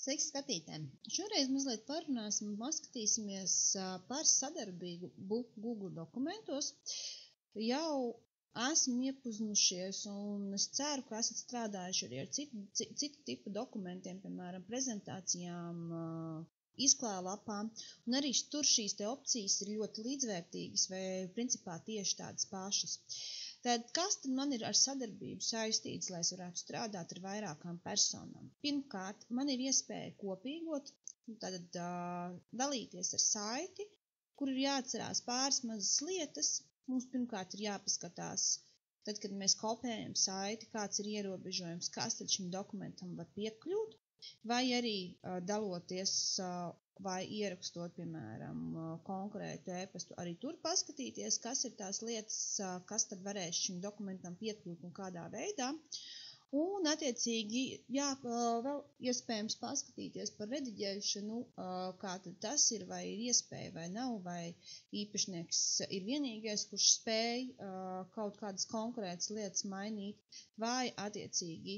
Sveiks skatītājiem! Šoreiz mazliet parunāsim un paskatīsimies par sadarbību Google dokumentos. Jau esmu iepazinušies un es ceru, ka esat strādājuši arī ar citu tipu dokumentiem, piemēram, prezentācijām, izklālapām, un arī tur šīs te opcijas ir ļoti līdzvērtīgas vai principā tieši tādas pašas. Tad, kas tad man ir ar sadarbību saistīts, lai es varētu strādāt ar vairākām personām? Pirmkārt, man ir iespēja kopīgot, tātad dalīties ar saiti, kur ir jāatcerās pāris mazas lietas. Mums pirmkārt ir jāpaskatās, tad, kad mēs kopējam saiti, kāds ir ierobežojums, kas tad šim dokumentam var piekļūt, vai arī daloties vai ierakstot, piemēram, konkrētu e-pastu, arī tur paskatīties, kas ir tās lietas, kas tad varēs šim dokumentam piekļūt un kādā veidā. Un, attiecīgi, vēl iespējams paskatīties par rediģēšanu, kā tad tas ir, vai ir iespēja vai nav, vai īpašnieks ir vienīgais, kurš spēj kaut kādas konkrētas lietas mainīt, vai, attiecīgi,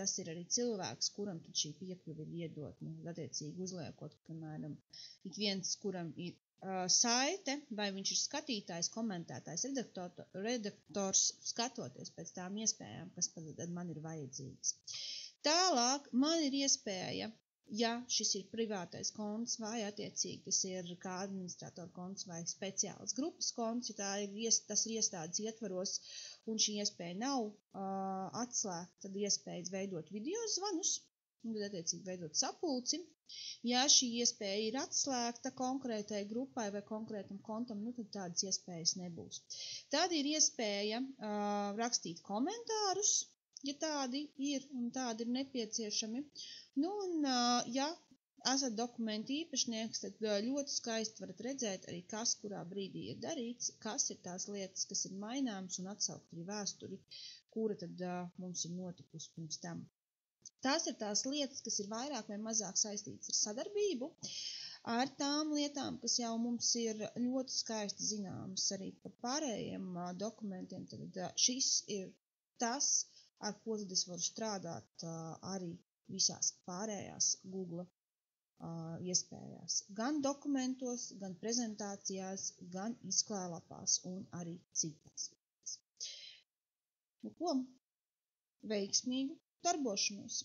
tas ir arī cilvēks, kuram tad šī piekļuva ir iedot. Attiecīgi, uzliekot, piemēram, ik viens, kuram ir saite, vai viņš ir skatītājs, komentētājs, redaktors, skatoties pēc tām iespējām, kas tad man ir vajadzīgas. Tālāk man ir iespēja, ja šis ir privātais konts vai attiecīgi tas ir kā administratora konts vai speciāls grupas konts, ja tas ir iestādes ietvaros un šī iespēja nav atslēgta, tad iespējas veidot video zvanus, un tad attiecīgi veidot sapulci. Ja šī iespēja ir atslēgta konkrētai grupai vai konkrētam kontam, tad tādas iespējas nebūs. Tad ir iespēja rakstīt komentārus, ja tādi ir un tādi ir nepieciešami. Ja esat dokumentu īpašnieks, tad ļoti skaisti varat redzēt arī, kas kurā brīdī ir darīts, kas ir tās lietas, kas ir maināmas un atsaukt arī vēsturi, kura tad mums ir notikusi pirms tam. Tās ir tās lietas, kas ir vairāk vai mazāk saistītas ar sadarbību, ar tām lietām, kas jau mums ir ļoti skaisti zināmas arī par pārējiem dokumentiem. Tad šis ir tas, ar ko tad es varu strādāt arī visās pārējās Google iespējās. Gan dokumentos, gan prezentācijās, gan izklālapās un arī citās vietās. Veiksmīgu darbošanos!